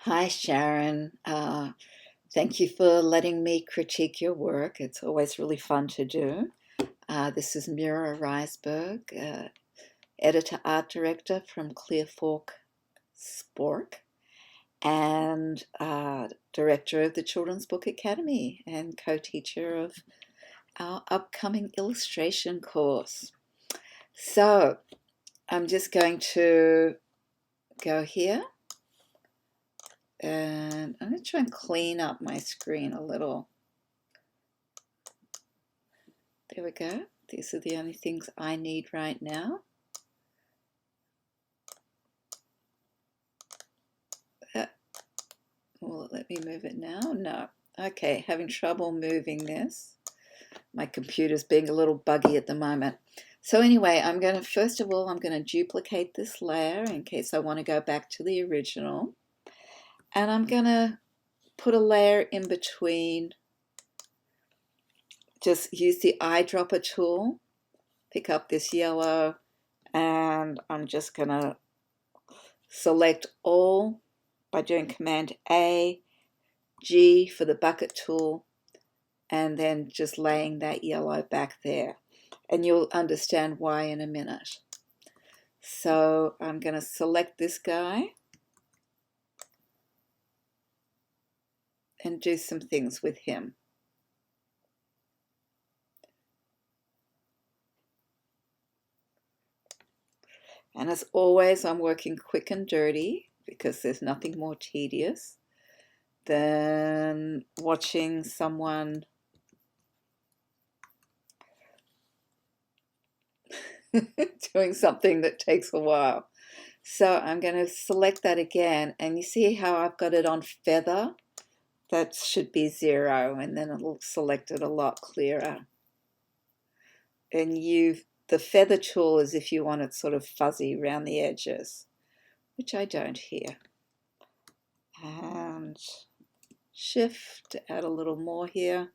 Hi, Sharon. Thank you for letting me critique your work. It's always really fun to do. This is Mira Reisberg, editor art director from Clear Fork Spork, and director of the Children's Book Academy and co-teacher of our upcoming illustration course. So I'm just going to go here and I'm going to try and clean up my screen a little. There we go. These are the only things I need right now. Will it let me move it now? No. Okay, having trouble moving this. My computer's being a little buggy at the moment. So anyway, first of all, I'm going to duplicate this layer in case I want to go back to the original. And I'm going to put a layer in between. Just use the eyedropper tool, pick up this yellow, and I'm just going to select all by doing Command A, G for the bucket tool, and then just laying that yellow back there. And you'll understand why in a minute. So I'm going to select this guy and do some things with him. And as always, I'm working quick and dirty because there's nothing more tedious than watching someone doing something that takes a while. So I'm going to select that again, and you see how I've got it on feather? That should be 0, and then it'll select it a lot clearer. And the feather tool is if you want it sort of fuzzy around the edges, which I don't here. And shift to add a little more here.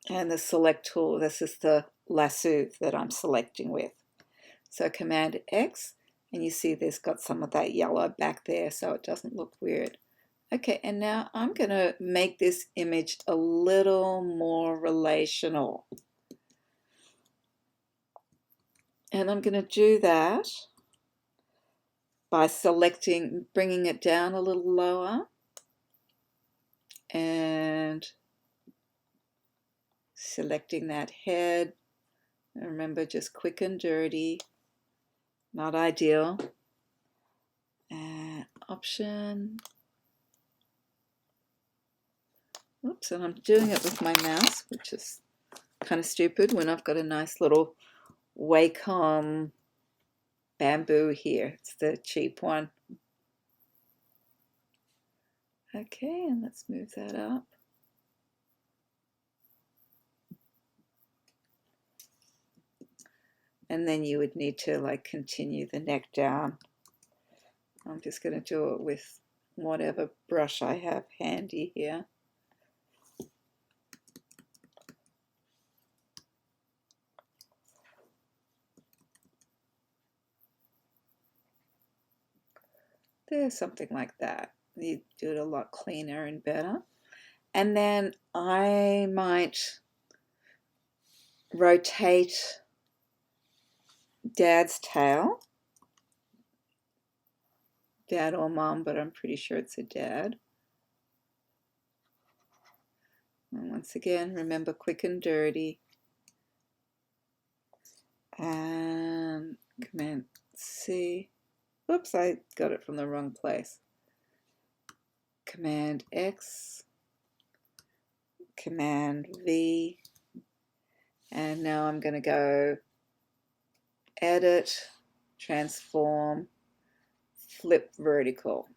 And the select tool, this is the lasso that I'm selecting with. So Command X, and you see there's got some of that yellow back there so it doesn't look weird. Okay, and now I'm going to make this image a little more relational. And I'm going to do that by selecting, bringing it down a little lower, and selecting that head. And remember, just quick and dirty, not ideal. And Option. Oops, and I'm doing it with my mouse, which is kind of stupid when I've got a nice little Wacom bamboo here. It's the cheap one. Okay, and let's move that up. And then you would need to continue the neck down. I'm just going to do it with whatever brush I have handy here. There's something like that. You do it a lot cleaner and better. And then I might rotate Dad's tail. Dad or Mom, but I'm pretty sure it's a dad. And once again, remember, quick and dirty. And Command C. Oops, I got it from the wrong place. Command X. Command V. And now I'm going to go Edit, Transform, Flip Vertical.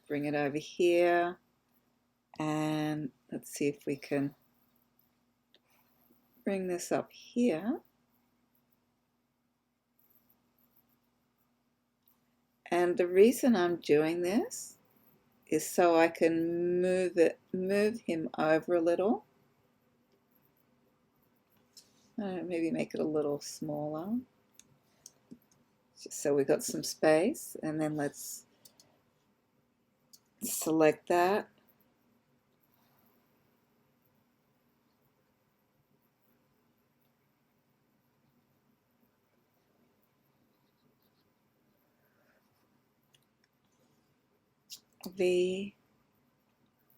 Bring it over here. And let's see if we can bring this up here. And the reason I'm doing this is so I can move him over a little. Maybe make it a little smaller. just so we got some space, and then let's select that.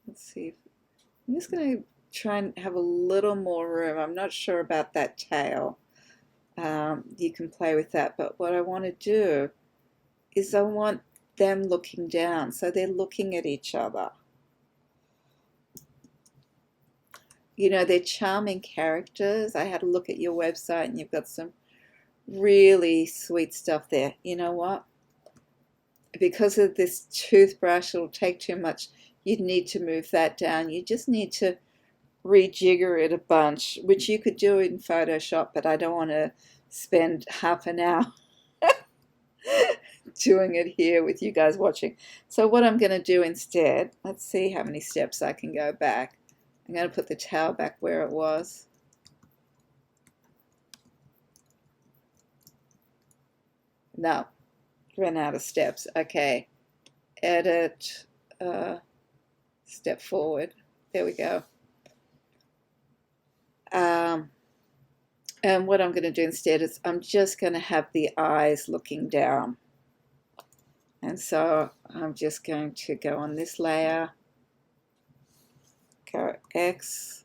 Let's see. I'm just going to try and have a little more room. I'm not sure about that tail. You can play with that, but what I want to do is I want them looking down, so they're looking at each other. You know, they're charming characters. I had a look at your website and you've got some really sweet stuff there. You know what? Because of this toothbrush, it'll take too much. You'd need to move that down. You just need to rejigger it a bunch, which you could do in Photoshop, but I don't want to spend half an hour doing it here with you guys watching. So what I'm going to do instead, let's see how many steps I can go back. I'm going to put the towel back where it was. No, ran out of steps. Okay, edit, step forward. There we go. And what I'm going to do instead is I'm just going to have the eyes looking down. And so I'm just going to go on this layer, go X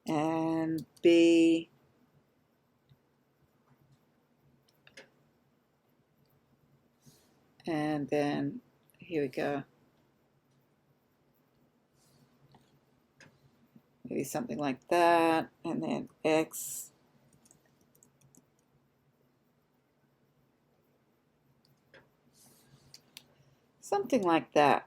and B, and then here we go. Maybe something like that, and then X. Something like that.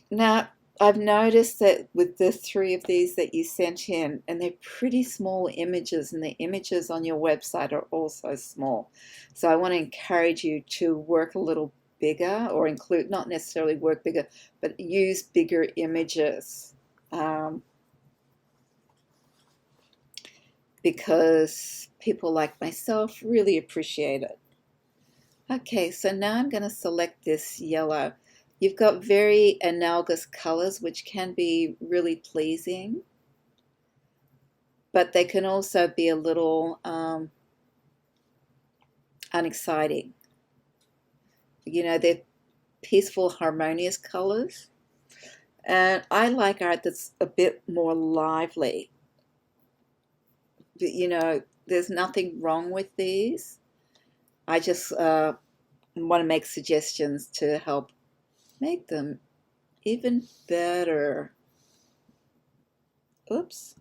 Now, I've noticed that with the 3 of these that you sent in, and they're pretty small images, and the images on your website are also small. So I want to encourage you to work a little bigger, or include, not necessarily work bigger, but use bigger images. Because people like myself really appreciate it. Okay, so now I'm going to select this yellow. You've got very analogous colors, which can be really pleasing, but they can also be a little unexciting. You know, they're peaceful, harmonious colors. And I like art that's a bit more lively. But, you know, there's nothing wrong with these. I just want to make suggestions to help make them even better. Oops.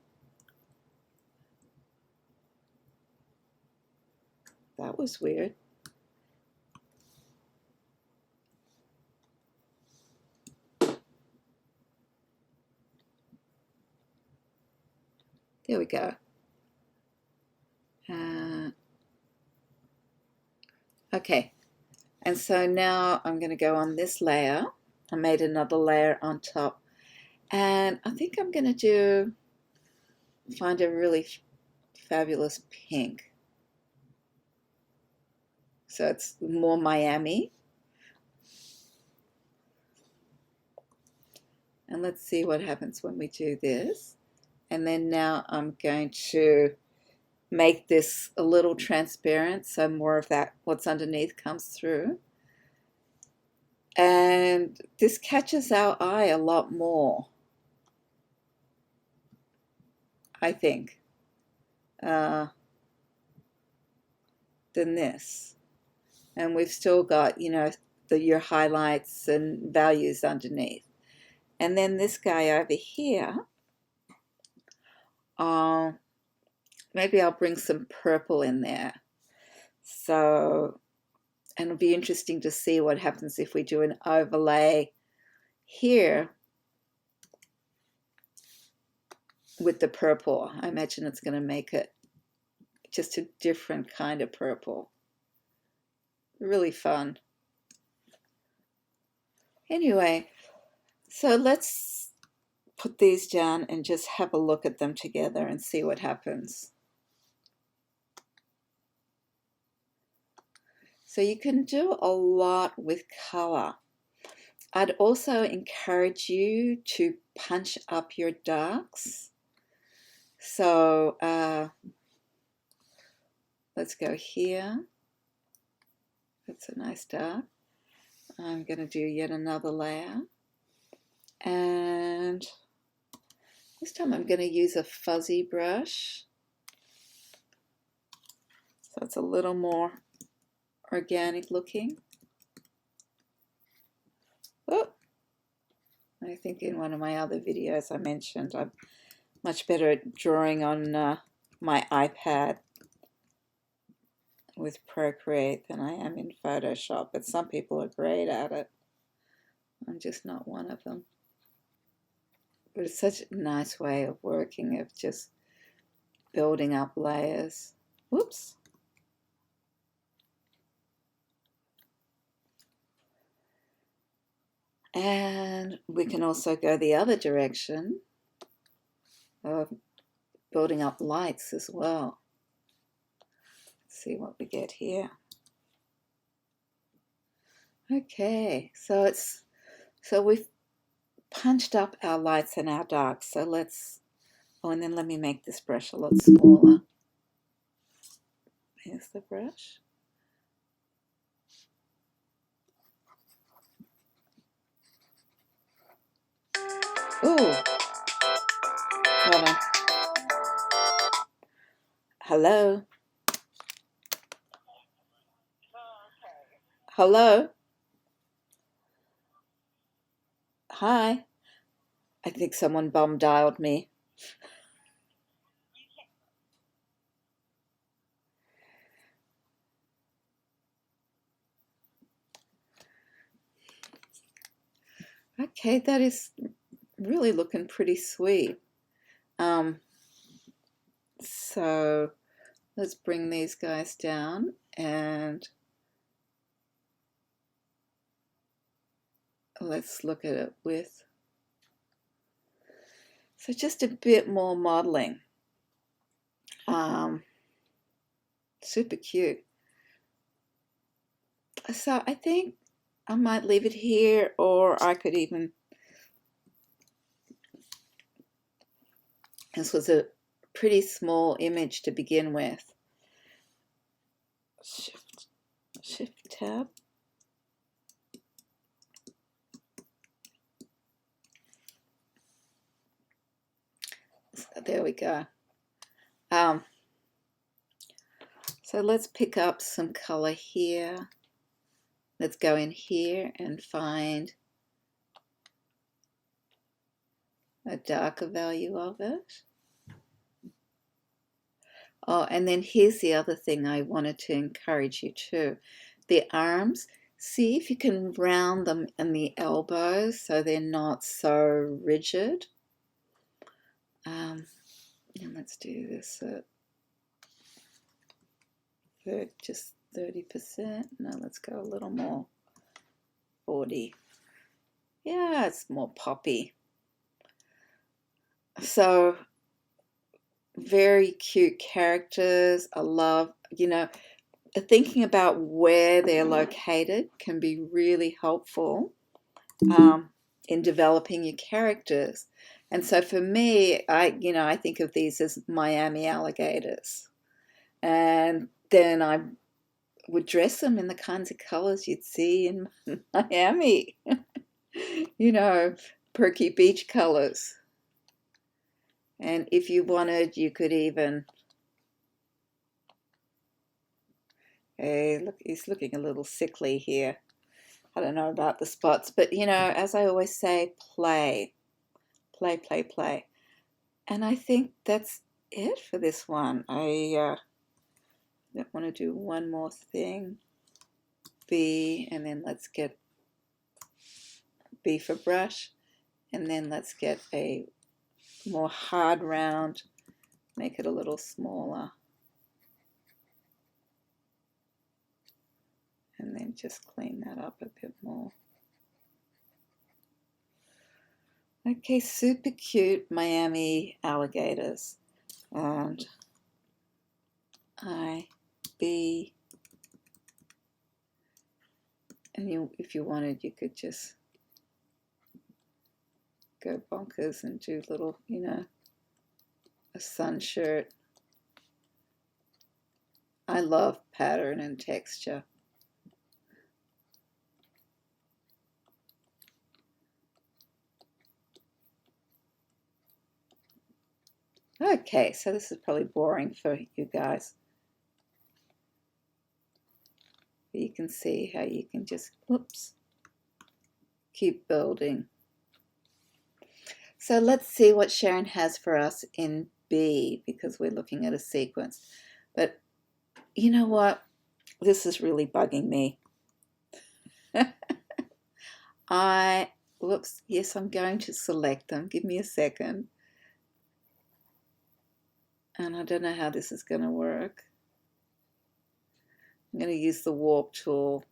That was weird. There we go. Okay, and so now I'm going to go on this layer. I made another layer on top, and I think I'm going to find a really fabulous pink. So it's more Miami. And let's see what happens when we do this. And then now I'm going to make this a little transparent, so more of that what's underneath comes through. And this catches our eye a lot more, I think, than this. And we've still got, you know, your highlights and values underneath. And then this guy over here, maybe I'll bring some purple in there. So, and it'll be interesting to see what happens if we do an overlay here with the purple. I imagine it's going to make it just a different kind of purple. Really fun. Anyway, so let's put these down and just have a look at them together and see what happens. So you can do a lot with color. I'd also encourage you to punch up your darks. So let's go here. That's a nice dark. I'm going to do yet another layer. And this time I'm going to use a fuzzy brush. So it's a little more organic looking. Oh, I think in one of my other videos I mentioned I'm much better at drawing on my iPad with Procreate than I am in Photoshop, but some people are great at it. I'm just not one of them. But it's such a nice way of working, of just building up layers. Whoops. And we can also go the other direction of building up lights as well. Let's see what we get here. Okay, so we've punched up our lights and our darks. So let's, oh, and then let me make this brush a lot smaller. Here's the brush. Ooh, hold on. Hello? Hello? Hi? I think someone bum dialed me. Okay, that is really looking pretty sweet. So let's bring these guys down and let's look at it with, so just a bit more modeling. Super cute. So I think I might leave it here, or I could even, this was a pretty small image to begin with. Shift tab. So there we go. So let's pick up some color here. Let's go in here and find a darker value of it. Oh, and then here's the other thing I wanted to encourage you to. The arms, see if you can round them in the elbows so they're not so rigid. And let's do this at just 30%. No, let's go a little more. 40. Yeah, it's more poppy. So very cute characters. I love, thinking about where they're located can be really helpful in developing your characters. And so for me, I think of these as Miami alligators. And then I would dress them in the kinds of colors you'd see in Miami. Perky beach colors. And if you wanted, you could even, hey, look, he's looking a little sickly here. I don't know about the spots, but as I always say, play. Play, play, play. And I think that's it for this one. I don't want to do one more thing. B, and then let's get B for brush. And then let's get a more hard round, make it a little smaller. And then just clean that up a bit more. Okay, super cute Miami alligators. And I, B, And if you wanted, you could just go bonkers and do little, a sun shirt. I love pattern and texture. Okay, so this is probably boring for you guys. But you can see how you can just, whoops, keep building. So let's see what Sharon has for us in B, because we're looking at a sequence. But you know what? This is really bugging me. Yes, I'm going to select them. Give me a second. And I don't know how this is going to work. I'm going to use the warp tool.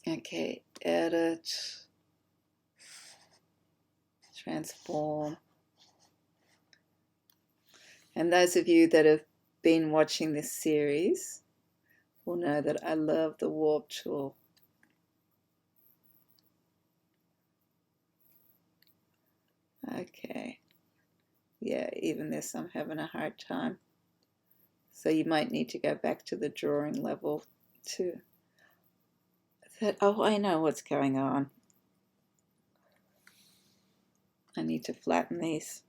Okay, edit, transform. And those of you that have been watching this series will know that I love the warp tool. Okay. Yeah, even this I'm having a hard time. So you might need to go back to the drawing level too. Oh, I know what's going on. I need to flatten these.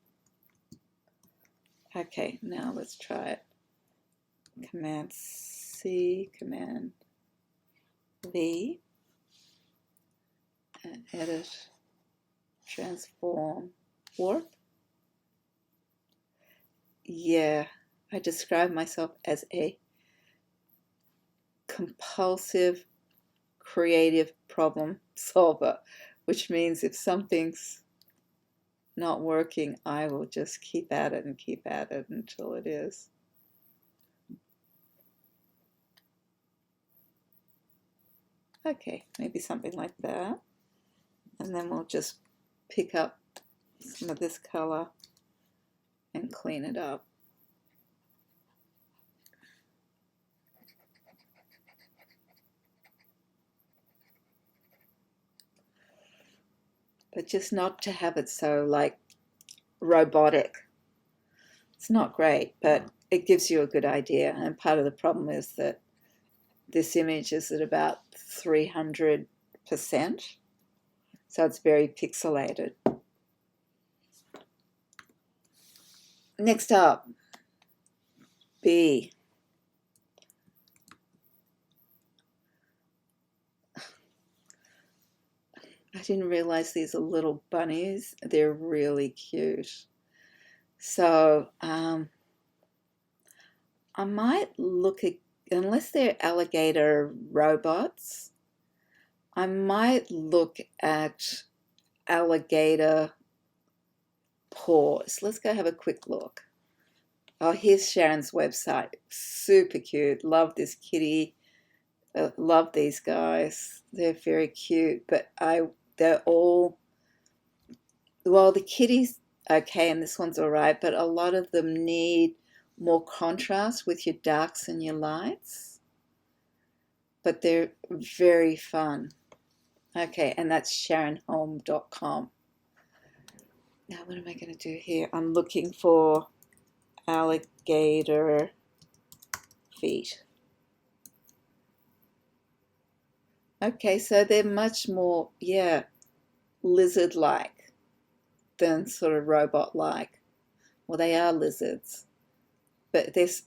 Okay, now let's try it. Command C, Command V, and edit, transform, warp. Yeah, I describe myself as a compulsive creative problem solver, which means if something's not working, I will just keep at it and keep at it until it is. Okay, maybe something like that. And then we'll just pick up some of this color and clean it up. But just not to have it so like robotic. It's not great, but it gives you a good idea. And part of the problem is that this image is at about 300%. So it's very pixelated. Next up, B. I didn't realize these are little bunnies. They're really cute. So I might look at, unless they're alligator robots, I might look at alligator paws. Let's go have a quick look. Oh, here's Sharon's website. Super cute. Love this kitty. Love these guys. They're very cute, but they're all, well, the kitty's okay and this one's all right, but a lot of them need more contrast with your darks and your lights. But they're very fun. Okay, and that's SharonHolm.com. Now, what am I going to do here? I'm looking for alligator feet. Okay, so they're much more, yeah, lizard-like than sort of robot-like. Well, they are lizards, but they've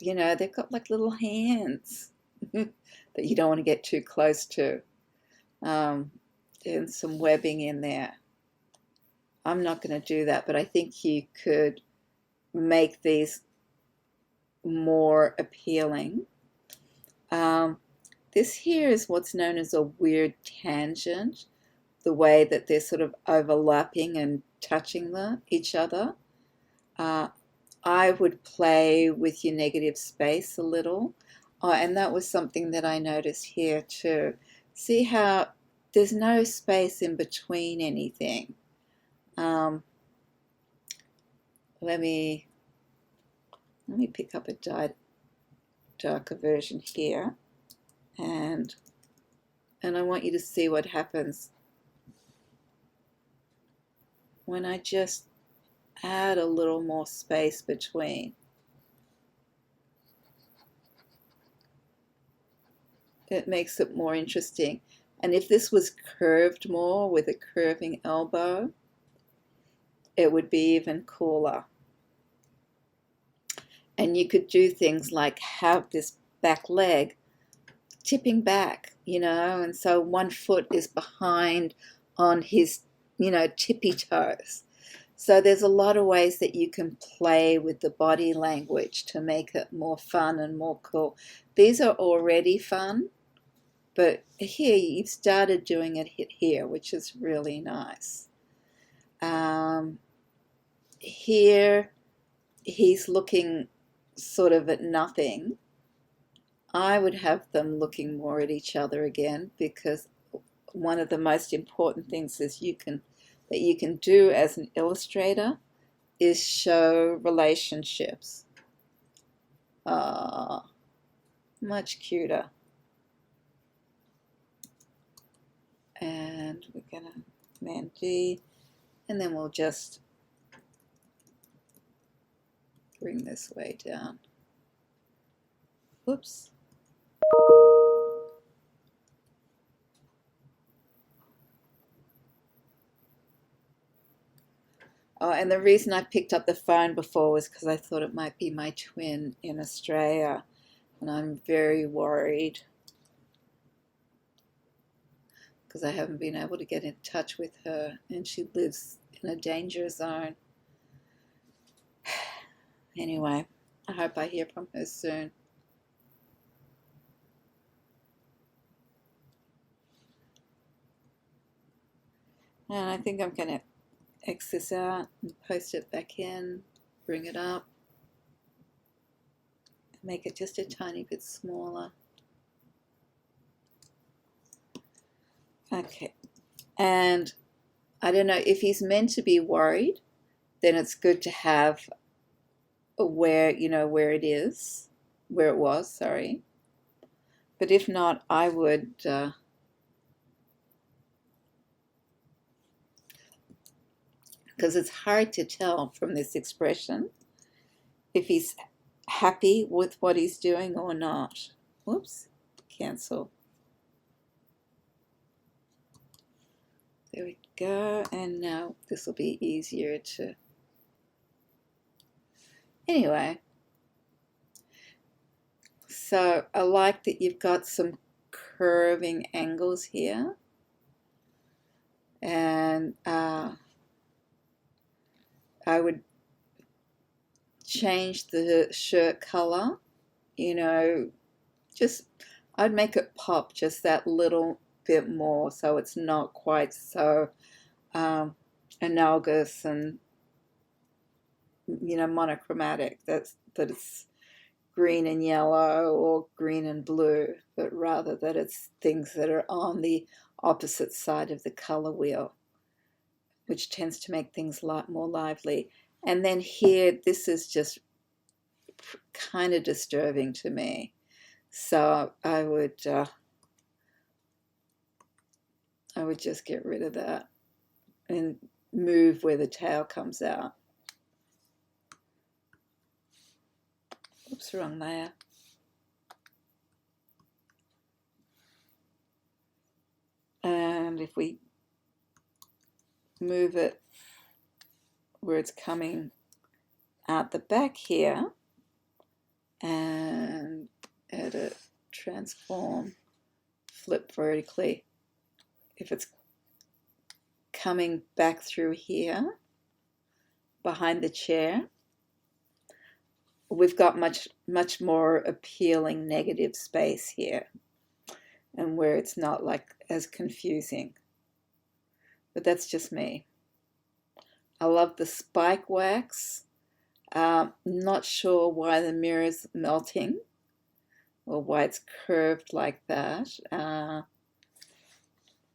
got like little hands that you don't want to get too close to. And some webbing in there. I'm not going to do that, but I think you could make these more appealing. This here is what's known as a weird tangent, the way that they're sort of overlapping and touching each other. I would play with your negative space a little. And that was something that I noticed here too. See how there's no space in between anything. Let me pick up a darker version here, and I want you to see what happens when I just add a little more space between. It makes it more interesting. And if this was curved more with a curving elbow, it would be even cooler. And you could do things like have this back leg tipping back, and so one foot is behind on his, tippy toes. So there's a lot of ways that you can play with the body language to make it more fun and more cool. These are already fun, but here you've started doing it here, which is really nice. Here he's looking sort of at nothing. I would have them looking more at each other again, because one of the most important things that you can do as an illustrator is show relationships. Much cuter. And we're gonna Command D, and then we'll just bring this way down. Whoops. Oh, and the reason I picked up the phone before was because I thought it might be my twin in Australia, and I'm very worried because I haven't been able to get in touch with her, and she lives in a danger zone. Anyway, I hope I hear from her soon. And I think I'm going to X this out and post it back in, bring it up, make it just a tiny bit smaller. Okay, and I don't know if he's meant to be worried, then it's good to have where it is, where it was, sorry. But if not, I would because it's hard to tell from this expression if he's happy with what he's doing or not. Whoops, cancel. There we go, and now this will be easier to... Anyway, so I like that you've got some curving angles here, and I would change the shirt color, just I'd make it pop just that little bit more, so it's not quite so analogous and monochromatic, that it's green and yellow or green and blue, but rather that it's things that are on the opposite side of the color wheel, which tends to make things a lot more lively. And then here, this is just kind of disturbing to me, so I would just get rid of that and move where the tail comes out. Oops, wrong layer. And if we move it where it's coming out the back here, and edit, transform, flip vertically. If it's coming back through here, behind the chair, we've got much more appealing negative space here, and where it's not like as confusing. But that's just me. I love the spike wax. Not sure why the Mira's melting or why it's curved like that.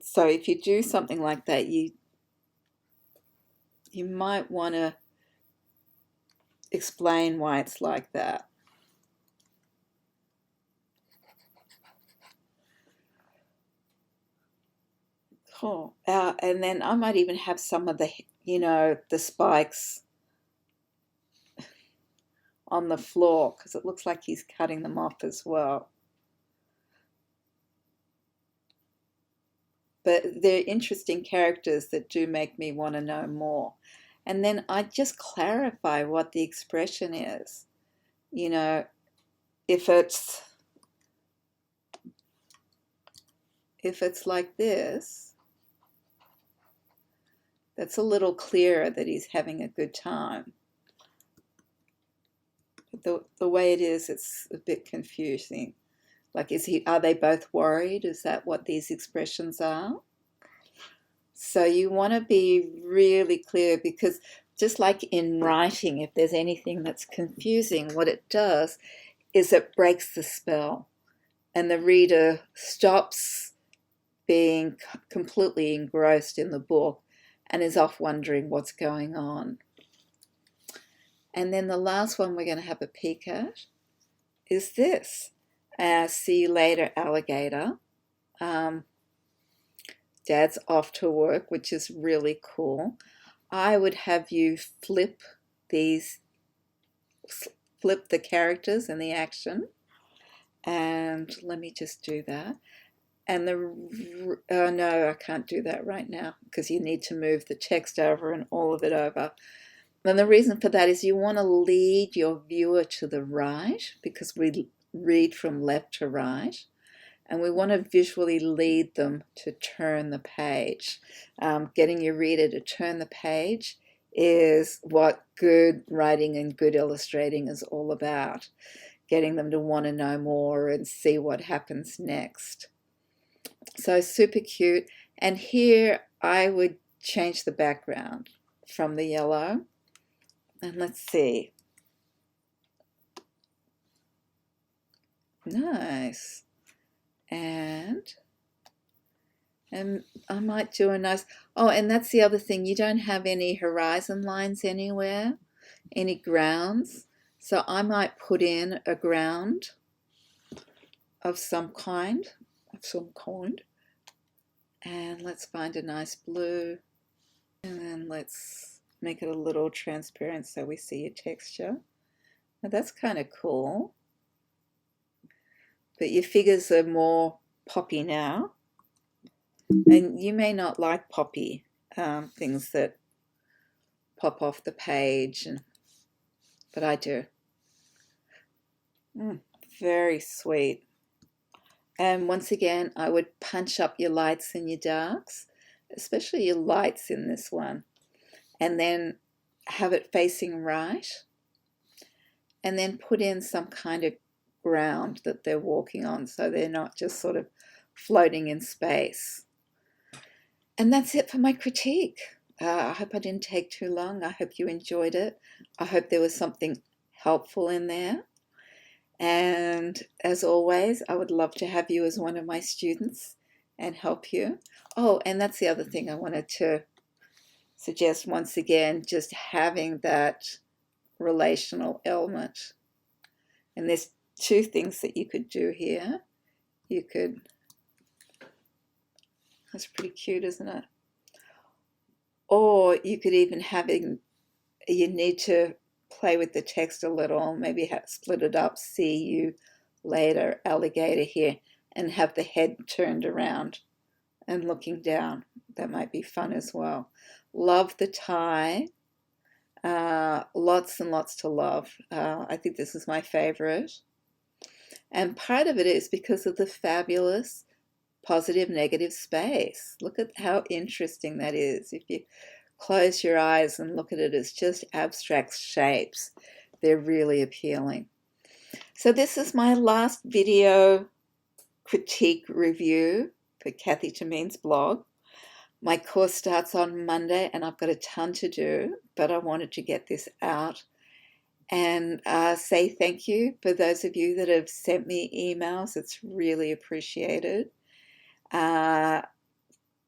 So if you do something like that, you might want to explain why it's like that. Oh, and then I might even have some of the, the spikes on the floor because it looks like he's cutting them off as well. But they're interesting characters that do make me want to know more. And then I just clarify what the expression is. If it's like this, that's a little clearer that he's having a good time. But the way it is, it's a bit confusing. Like, are they both worried? Is that what these expressions are? So you want to be really clear, because just like in writing, if there's anything that's confusing, what it does is it breaks the spell and the reader stops being completely engrossed in the book and is off wondering what's going on. And then the last one we're going to have a peek at is this. See you later, alligator. Dad's off to work, which is really cool. I would have you flip the characters and the action. And let me just do that. And no, I can't do that right now because you need to move the text over and all of it over. And the reason for that is you want to lead your viewer to the right, because we read from left to right. And we want to visually lead them to turn the page. Getting your reader to turn the page is what good writing and good illustrating is all about. Getting them to want to know more and see what happens next. So super cute. And here I would change the background from the yellow. And let's see. Nice. And I might do a nice, and that's the other thing, you don't have any horizon lines anywhere, any grounds, so I might put in a ground of some kind, and let's find a nice blue, and then let's make it a little transparent so we see a texture. Now that's kind of cool. But your figures are more poppy now. And you may not like poppy, things that pop off the page, but I do. Very sweet. And once again, I would punch up your lights and your darks, especially your lights in this one. And then have it facing right. And then put in some kind of ground that they're walking on, so they're not just sort of floating in space. And that's it for my critique. I hope I didn't take too long. I hope you enjoyed it. I hope there was something helpful in there. And as always, I would love to have you as one of my students and help you. Oh, and that's the other thing I wanted to suggest once again, just having that relational element. And there's two things that you could do here. That's pretty cute, isn't it? Or you could even you need to play with the text a little, maybe split it up, see you later, alligator here, and have the head turned around and looking down. That might be fun as well. Love the tie. Lots and lots to love. I think this is my favorite. And part of it is because of the fabulous positive negative space. Look at how interesting that is. If you close your eyes and look at it as just abstract shapes, they're really appealing. So this is my last video critique review for Kathy Tameen's blog. My course starts on Monday and I've got a ton to do, but I wanted to get this out and say thank you for those of you that have sent me emails. It's really appreciated. I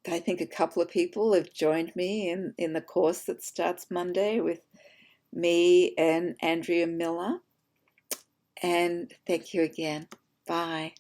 think a couple of people have joined me in the course that starts Monday with me and Andrea Miller. And thank you again. Bye.